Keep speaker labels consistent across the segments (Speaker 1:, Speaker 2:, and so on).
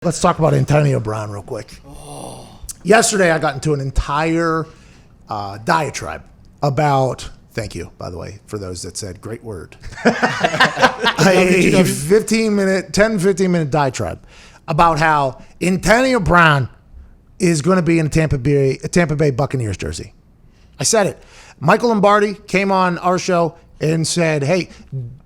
Speaker 1: Let's talk about Antonio Brown real quick. Yesterday, I got into an entire diatribe about, thank you, by the way, for those that said great word, a 10-15 minute diatribe about how Antonio Brown is going to be in a Tampa Bay Buccaneers jersey. I said it. Michael Lombardi came on our show and said, hey,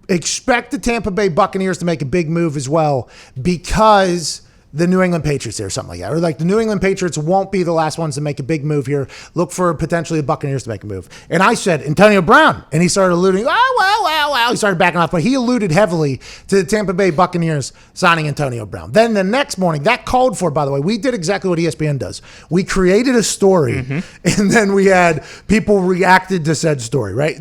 Speaker 1: expect the Tampa Bay Buccaneers to make a big move as well because the New England Patriots or something like that. Or like the New England Patriots won't be the last ones to make a big move here. Look for potentially the Buccaneers to make a move. And I said, Antonio Brown. And he started alluding, wow. He started backing off. But he alluded heavily to the Tampa Bay Buccaneers signing Antonio Brown. Then the next morning, that called for, by the way, we did exactly what ESPN does. We created a story, and then we had people reacted to said story, right?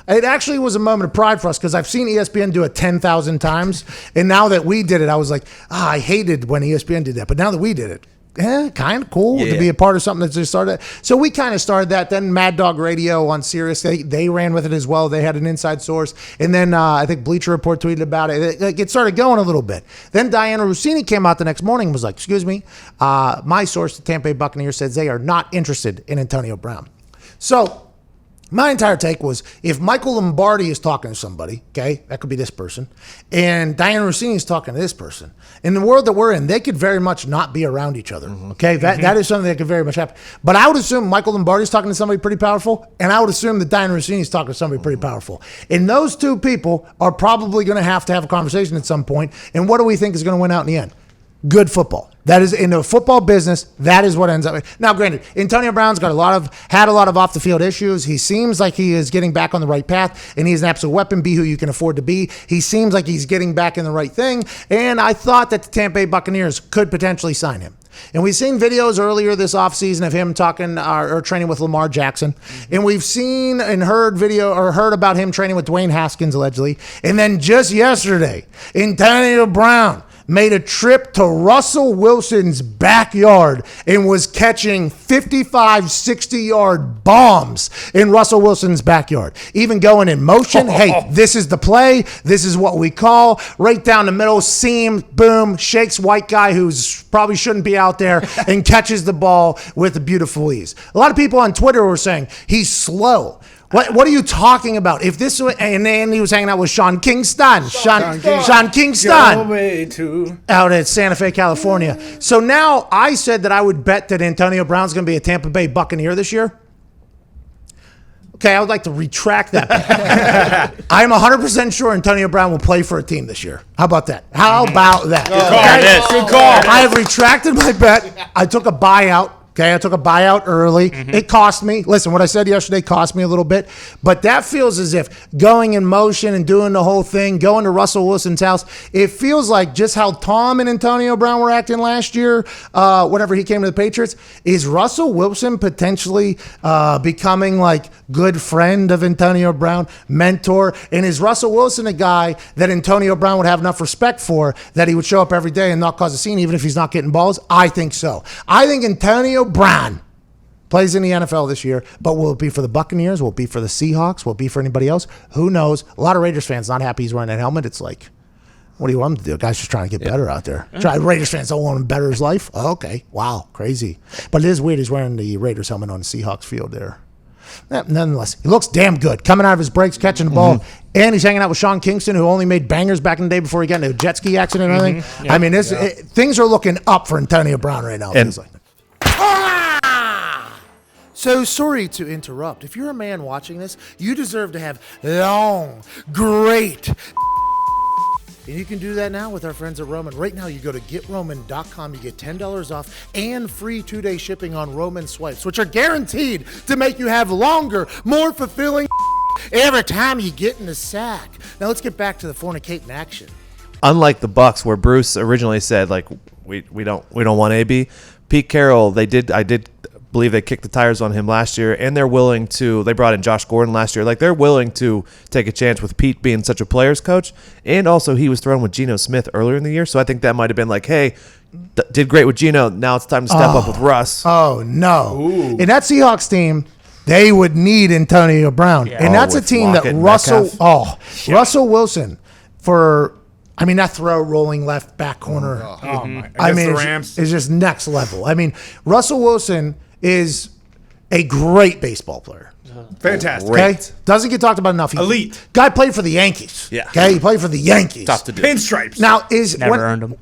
Speaker 1: It actually was a moment of pride for us because I've seen ESPN do it 10,000 times. And now that we did it, I was like, I hated when ESPN did that. But now that we did it, kind of cool to be a part of something that just started. So we kind of started that. Then Mad Dog Radio on Sirius, they ran with it as well. They had an inside source. And then I think Bleacher Report tweeted about it. It started going a little bit. Then Diana Rossini came out the next morning and was like, excuse me, my source, the Tampa Bay Buccaneers, says they are not interested in Antonio Brown. So my entire take was if Michael Lombardi is talking to somebody, okay, that could be this person, and Diana Rossini is talking to this person, in the world that we're in, they could very much not be around each other, okay? That is something that could very much happen. But I would assume Michael Lombardi is talking to somebody pretty powerful, and I would assume that Diana Rossini is talking to somebody pretty powerful. And those two people are probably going to have a conversation at some point, and what do we think is going to win out in the end? Good football. That is in the football business. That is what ends up. Now, granted, Antonio Brown's had a lot of off the field issues. He seems like he is getting back on the right path, and he's an absolute weapon. Be who you can afford to be. He seems like he's getting back in the right thing, and I thought that the Tampa Bay Buccaneers could potentially sign him. And we've seen videos earlier this offseason of him talking or training with Lamar Jackson, and we've seen and heard about him training with Dwayne Haskins allegedly, and then just yesterday, Antonio Brown made a trip to Russell Wilson's backyard and was catching 55, 60-yard bombs in Russell Wilson's backyard. Even going in motion. Hey, this is the play. This is what we call. Right down the middle, seam, boom, shakes white guy who's probably shouldn't be out there and catches the ball with a beautiful ease. A lot of people on Twitter were saying he's slow. What are you talking about? If this was, and then he was hanging out with Sean Kingston. Sean Kingston out at Santa Fe, California. So now I said that I would bet that Antonio Brown's going to be a Tampa Bay Buccaneer this year. Okay, I would like to retract that bet. I'm 100% sure Antonio Brown will play for a team this year. How about that? Good call. I have retracted my bet. I took a buyout. Okay, I took a buyout early. It cost me. Listen, what I said yesterday cost me a little bit. But that feels as if going in motion and doing the whole thing, going to Russell Wilson's house, it feels like just how Tom and Antonio Brown were acting last year whenever he came to the Patriots. Is Russell Wilson potentially becoming like good friend of Antonio Brown, mentor? And is Russell Wilson a guy that Antonio Brown would have enough respect for that he would show up every day and not cause a scene even if he's not getting balls? I think so. I think Antonio Brown plays in the NFL this year, but will it be for the Buccaneers? Will it be for the Seahawks? Will it be for anybody else? Who knows? A lot of Raiders fans not happy he's wearing that helmet. It's like, what do you want him to do? The guy's just trying to get better out there. Raiders fans don't want him to better his life? Oh, okay. Wow. Crazy. But it is weird he's wearing the Raiders helmet on the Seahawks field there. Nonetheless, he looks damn good. Coming out of his breaks, catching the ball. And he's hanging out with Sean Kingston, who only made bangers back in the day before he got into a jet ski accident and everything. I mean, things are looking up for Antonio Brown right now. It like. So sorry to interrupt. If you're a man watching this, you deserve to have long, great. And you can do that now with our friends at Roman. Right now, you go to GetRoman.com. You get $10 off and free 2-day shipping on Roman swipes, which are guaranteed to make you have longer, more fulfilling every time you get in the sack. Now let's get back to the fornicating action.
Speaker 2: Unlike the Bucs, where Bruce originally said like we don't want AB, Pete Carroll, I did believe they kicked the tires on him last year, and they brought in Josh Gordon last year. Like, they're willing to take a chance with Pete being such a player's coach, and also he was thrown with Geno Smith earlier in the year, so I think that might have been like, hey, did great with Geno, now it's time to step up with Russ.
Speaker 1: Oh, no. Ooh. In that Seahawks team, they would need Antonio Brown, and that's a team that Russell Wilson, for I mean, that throw rolling left back corner.
Speaker 3: Oh my!
Speaker 1: I mean,
Speaker 3: the Rams.
Speaker 1: it's just next level. I mean, Russell Wilson is a great baseball player.
Speaker 3: Fantastic.
Speaker 1: Okay, doesn't get talked about enough.
Speaker 3: Elite.
Speaker 1: Guy played for the Yankees.
Speaker 2: Yeah.
Speaker 1: Okay, he played for the Yankees.
Speaker 2: Tough to do.
Speaker 3: Pinstripes.
Speaker 1: Now is
Speaker 4: Never
Speaker 1: when,
Speaker 4: earned them.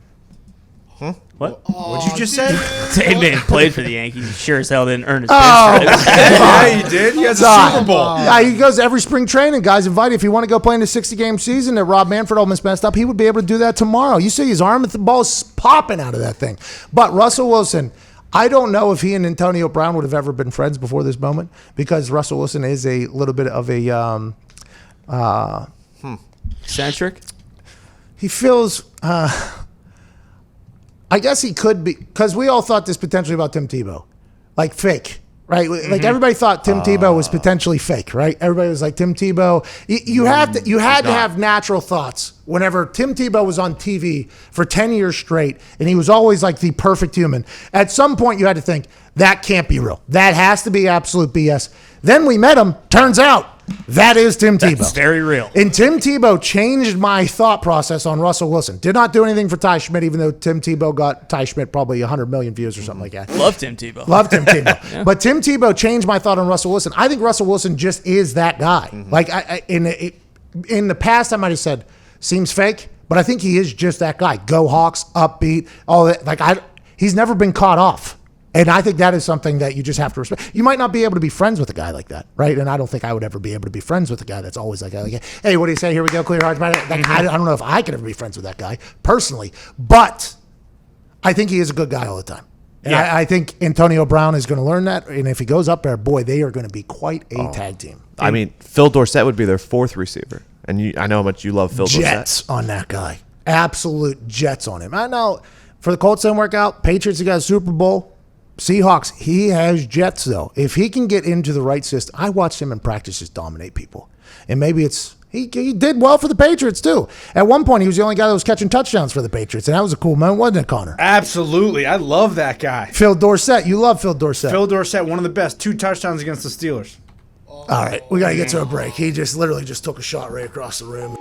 Speaker 4: What?
Speaker 3: What'd you just say?
Speaker 4: Same man played for the Yankees. He sure as hell didn't earn his
Speaker 1: Oh,
Speaker 4: pinstripes.
Speaker 3: Yeah, he did. He has a Super Bowl.
Speaker 1: Yeah, he goes every spring training. Guys invited. If you want to go play in a 60-game season that Rob Manfred almost messed up, he would be able to do that tomorrow. You see his arm, the ball's popping out of that thing. But Russell Wilson, I don't know if he and Antonio Brown would have ever been friends before this moment, because Russell Wilson is a little bit of a
Speaker 4: Eccentric?
Speaker 1: he feels I guess he could be, because we all thought this potentially about Tim Tebow, like fake, right? Like everybody thought Tim Tebow was potentially fake, right? Everybody was like Tim Tebow. You had to have natural thoughts whenever Tim Tebow was on TV for 10 years straight, and he was always like the perfect human. At some point, you had to think that can't be real. That has to be absolute BS. Then we met him. Turns out that is Tim Tebow.
Speaker 4: It's very real.
Speaker 1: And Tim Tebow changed my thought process on Russell Wilson. Did not do anything for Ty Schmidt, even though Tim Tebow got Ty Schmidt probably 100 million views or something like that.
Speaker 4: Love Tim Tebow.
Speaker 1: Love Tim Tebow. Yeah. But Tim Tebow changed my thought on Russell Wilson. I think Russell Wilson just is that guy. Like in the past, I might have said seems fake, but I think he is just that guy. Go Hawks, upbeat, all that. Like he's never been caught off. And I think that is something that you just have to respect. You might not be able to be friends with a guy like that, right? And I don't think I would ever be able to be friends with a guy that's always like, hey, what do you say? Here we go, clear hearts. Like, I don't know if I could ever be friends with that guy personally, but I think he is a good guy all the time. And I think Antonio Brown is going to learn that. And if he goes up there, boy, they are going to be quite a tag team.
Speaker 2: I mean, Phil Dorsett would be their fourth receiver. And I know how much you love Phil Dorsett.
Speaker 1: Jets on that guy. Absolute jets on him. I know for the Colts didn't work out. Patriots, he got a Super Bowl. Seahawks, he has jets, though. If he can get into the right system, I watched him in practice just dominate people. And maybe it's, he did well for the Patriots, too. At one point, he was the only guy that was catching touchdowns for the Patriots, and that was a cool moment, wasn't it, Connor?
Speaker 3: Absolutely. I love that guy.
Speaker 1: Phil Dorsett. You love Phil Dorsett.
Speaker 3: Phil Dorsett, one of the best. 2 touchdowns against the Steelers.
Speaker 1: All right, we got to get to a break. He just literally just took a shot right across the room.